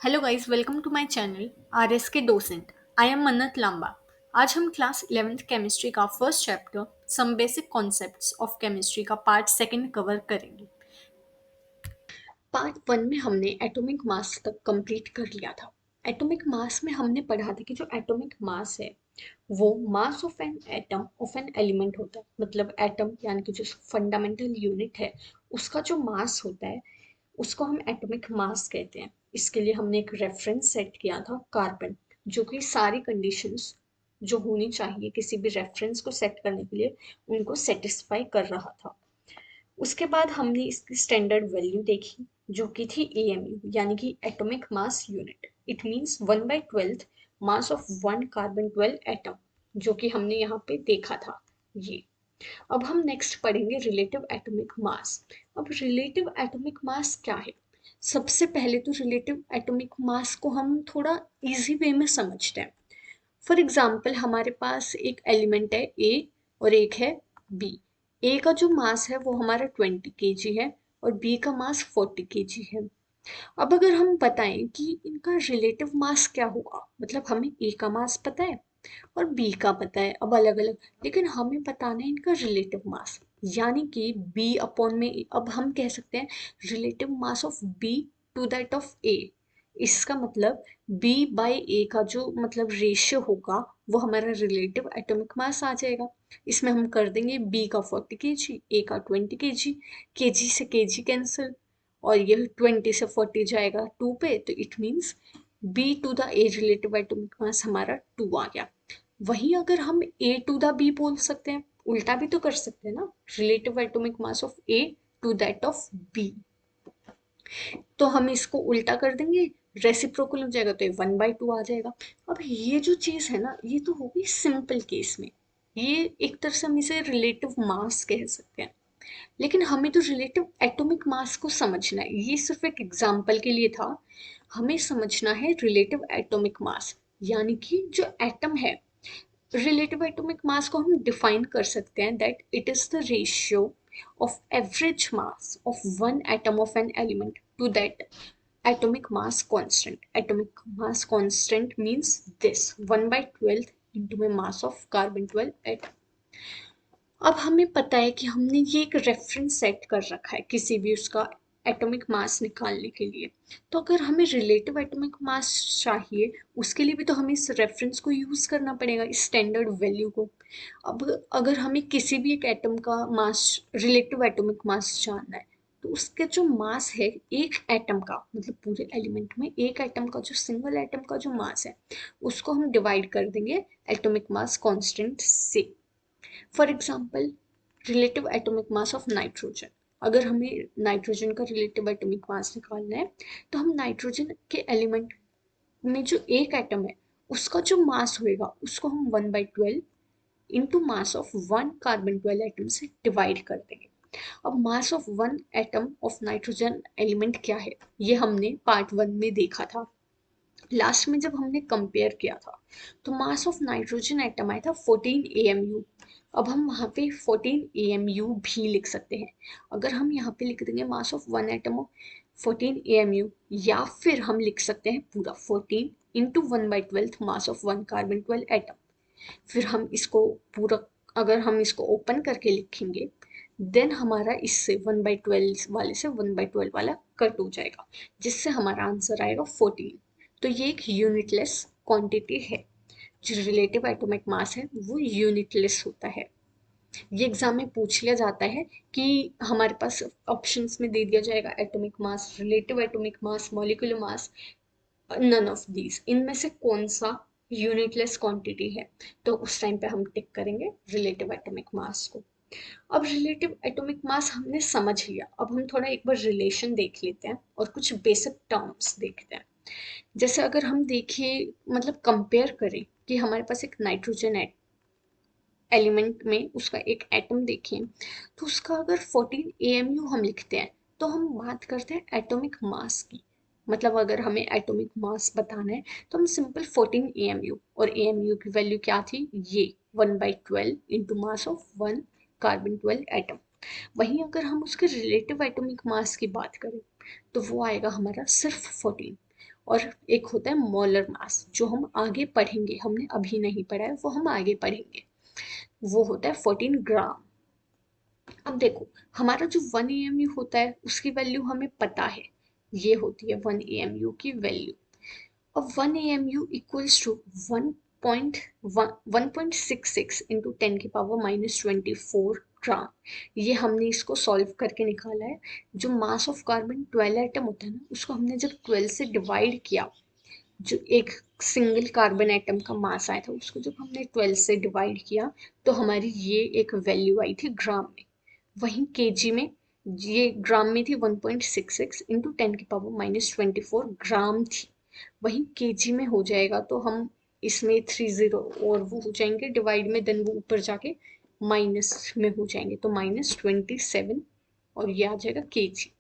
Hello guys, welcome to my channel RSK docent. I am Mannat Lamba. आज हम class 11th chemistry का first chapter some basic concepts of chemistry का part second cover करेंगे। Part one में हमने atomic mass तक complete कर लिया था। एटॉमिक मास में हमने पढ़ा था कि जो एटॉमिक मास है वो mass of an atom of an element होता है। मतलब एटम यानी कि जो फंडामेंटल यूनिट है उसका जो मास होता है उसको हम एटॉमिक मास कहते हैं। इसके लिए हमने एक रेफरेंस सेट किया था कार्बन, जो कि सारी कंडीशंस जो होनी चाहिए किसी भी रेफरेंस को सेट करने के लिए उनको सेटिस्फाई कर रहा था। उसके बाद हमने इसकी स्टैंडर्ड वैल्यू देखी जो कि थी एएमयू यानी कि atomic mass unit. It means 1/12 mass of one carbon 12 atom, जो कि हमने यहाँ पे देखा था ये। अब हम नेक्स्ट पढ़ेंगे रिलेटिव एटॉमिक मास। अब रिलेटिव एटॉमिक मास क्या है? सबसे पहले तो रिलेटिव एटॉमिक मास को हम थोड़ा इजी वे में समझते हैं। फॉर एग्जाम्पल हमारे पास एक एलिमेंट है ए और एक है बी। ए का जो मास है वो हमारा 20 kg है और बी का मास 40 kg है। अब अगर हम बताएं कि इनका रिलेटिव मास क्या होगा, मतलब हमें ए का मास पता है और बी का पता है, अब अलग अलग, लेकिन हमें बताना है इनका रिलेटिव मास। यानी कि बी अपॉन में अब हम कह सकते हैं relative mass of B to that of A. इसका मतलब बी बाय ए का जो मतलब रेशियो होगा वो हमारा रिलेटिव एटॉमिक मास आ जाएगा। इसमें हम कर देंगे बी का 40 kg, ए का 20 kg। केजी से केजी कैंसिल और ये 20 से 40 जाएगा 2 पे, तो it means B to the a relative atomic मास हमारा 2 आ गया। वहीं अगर हम ए टू द बी बोल सकते हैं, उल्टा भी तो कर सकते हैं ना, relative atomic mass of A to that of B. तो हम इसको उल्टा कर देंगे, रेसिप्रोकल हो जाएगा तो ये 1/2 आ जाएगा। अब ये जो चीज है ना ये तो होगी सिंपल केस में, ये एक तरह से हम इसे रिलेटिव मास कह सकते हैं। लेकिन हमें तो रिलेटिव एटॉमिक मास को समझना है, ये सिर्फ एक एग्जाम्पल के लिए था। हमें समझना है रिलेटिव एटॉमिक मास, यानी कि जो एटम है, रिलेटिव एटॉमिक मास को हम डिफाइन कर सकते हैं that it is the ratio of average mass of one atom of an element to that atomic mass constant. Atomic mass constant means this 1/12 into my mass of carbon 12 atom. अब हमें पता है कि हमने ये एक रेफरेंस सेट कर रखा है किसी भी उसका एटॉमिक मास निकालने के लिए। तो अगर हमें रिलेटिव एटॉमिक मास चाहिए उसके लिए भी तो हमें इस रेफरेंस को यूज़ करना पड़ेगा, इस स्टैंडर्ड वैल्यू को। अब अगर हमें किसी भी एक एटम का मास, रिलेटिव एटॉमिक मास जानना है, तो उसके जो मास है एक एटम का, मतलब पूरे एलिमेंट में एक एटम का जो सिंगल एटम का जो मास है उसको हम डिवाइड कर देंगे एटॉमिक मास कांस्टेंट से। For example relative atomic mass of nitrogen. अगर हमें नाइट्रोजन का रिलेटिव एटॉमिक मास निकालना है तो हम नाइट्रोजन के एलिमेंट में जो एक एटम है उसका जो मास होएगा उसको हम 1/12 into mass of one carbon 12 atom से डिवाइड कर देंगे। अब मास of one atom of nitrogen element क्या है ये हमने पार्ट वन में देखा था। लास्ट में जब हमने कंपेयर किया था तो मास ऑफ नाइट्रोजन एटम आया था 14 AMU। अब हम वहाँ पे 14 AMU भी लिख सकते हैं। अगर हम यहाँ पे लिख देंगे मास of one atom of 14 AMU, या फिर हम लिख सकते हैं पूरा 14 into 1/12 mass of one carbon 12 atom. फिर हम इसको पूरा, अगर हम इसको ओपन करके लिखेंगे देन हमारा इससे 1/12 वाले से 1/12 वाला कट हो जाएगा, जिससे हमारा आंसर आएगा 14। तो ये एक यूनिटलेस क्वांटिटी है। जो रिलेटिव एटॉमिक मास है वो यूनिटलेस होता है। ये एग्जाम में पूछ लिया जाता है कि हमारे पास ऑप्शंस में दे दिया जाएगा atomic mass, relative atomic mass, molecular mass, none of these, इनमें से कौन सा यूनिटलेस क्वांटिटी है, तो उस टाइम पे हम टिक करेंगे रिलेटिव एटॉमिक मास को। अब रिलेटिव एटॉमिक मास हमने समझ लिया, अब हम थोड़ा एक बार रिलेशन देख लेते हैं और कुछ बेसिक टर्म्स देखते हैं। जैसे अगर हम देखें, मतलब कंपेयर करें कि हमारे पास एक नाइट्रोजन एलिमेंट में उसका एक एटम देखें तो उसका अगर 14 AMU हम लिखते हैं तो हम बात करते हैं एटॉमिक मास की। मतलब अगर हमें एटॉमिक मास बताना है तो हम सिंपल 14 AMU, और AMU की वैल्यू क्या थी, ये 1/12 into mass of one carbon 12 atom. वहीं अगर हम उसके रिलेटिव एटॉमिक मास की बात करें तो वो आएगा हमारा सिर्फ 14। और एक होता है मोलर मास, जो हम आगे पढ़ेंगे, हमने अभी नहीं पढ़ा है, वो हम आगे पढ़ेंगे। वो होता है 14 ग्राम। अब देखो, हमारा जो 1 AMU होता है उसकी वैल्यू हमें पता है, ये होती है 1 AMU की वैल्यू। अब 1 AMU इक्वल्स टू 1.66 इंटू 10⁻⁻24 ग्राम। ये हमने इसको सॉल्व करके निकाला है। जो मास ऑफ कार्बन 12 एटम होता है ना, उसको हमने जब 12 से डिवाइड किया, जो एक सिंगल कार्बन एटम का मास आया था उसको जब हमने 12 से डिवाइड किया, तो हमारी ये एक वैल्यू आई थी ग्राम में। वहीं केजी में, ये ग्राम में थी 1.66 इंटू 10⁻⁻24 ग्राम थी। वहीं केजी में हो जाएगा तो हम इसमें 30 और वो हो जाएंगे डिवाइड में, देन वो ऊपर जाके माइनस में हो जाएंगे, तो -27, और ये आ जाएगा केजी।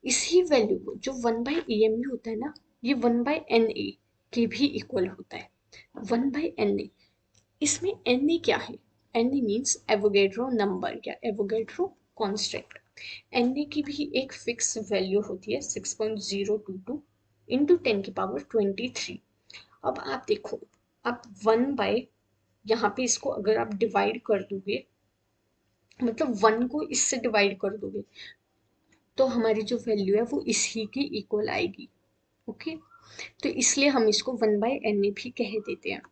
इसी वैल्यू को जो 1/AMU होता है ना, ये 1/NA के भी इक्वल होता है। 1/NA, इसमें Na क्या है? Na मीन्स एवोगेड्रो नंबर या एवोगेड्रो कांस्टेंट। Na की भी एक फिक्स वैल्यू होती है 6.022 इंटू 10⁻23। अब आप देखो, अब 1 बाय, यहाँ पे इसको अगर आप डिवाइड कर दोगे, मतलब 1 को इससे डिवाइड कर दोगे, तो हमारी जो वैल्यू है वो इसी की इक्वल आएगी। ओके, तो इसलिए हम इसको 1/Na भी कह देते हैं।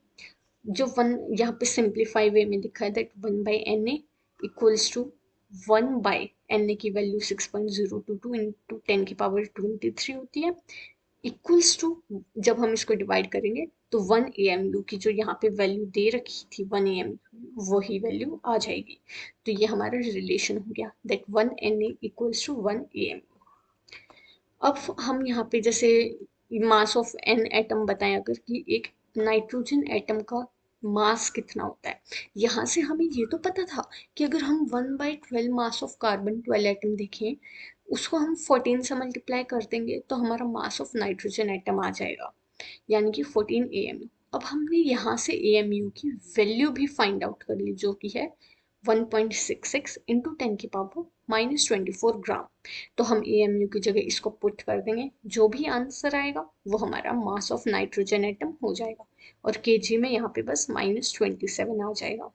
जो 1 यहाँ पे सिंप्लीफाई वे में लिखा है, that 1/Na equals to 1/Na की वैल्यू 6.022 इंटू 10⁻23 होती है, इक्वल्स टू, जब हम इसको डिवाइड करेंगे तो 1 AMU की जो यहाँ पे वैल्यू दे रखी थी 1 AMU, वही वैल्यू आ जाएगी। तो ये हमारा रिलेशन हो गया, that 1Na equals to 1 AMU। अब हम यहाँ पे जैसे मास ऑफ एन एटम बताएं अगर, कि एक नाइट्रोजन एटम का मास कितना होता है, यहाँ से हमें ये तो पता था कि अगर हम 1/12 मास ऑफ कार्बन 12 एटम देखें, उसको हम 14 से मल्टीप्लाई कर देंगे तो हमारा मास ऑफ नाइट्रोजन एटम आ जाएगा, यानी कि 14 AMU। अब हमने यहाँ से AMU की वैल्यू भी फाइंड आउट कर ली, जो कि है 1.66 इंटू 10⁻⁻24 ग्राम। तो हम AMU की जगह इसको पुट कर देंगे, जो भी आंसर आएगा वो हमारा मास ऑफ नाइट्रोजन एटम हो जाएगा, और केजी में यहाँ पे बस -27 आ जाएगा।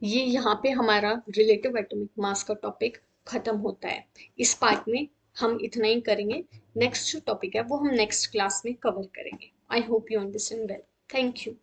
ये यहाँ पे हमारा रिलेटिव एटॉमिक मास का टॉपिक खत्म होता है। इस पार्ट में हम इतना ही करेंगे। नेक्स्ट जो टॉपिक है वो हम नेक्स्ट क्लास में कवर करेंगे। I hope you understand well. Thank you.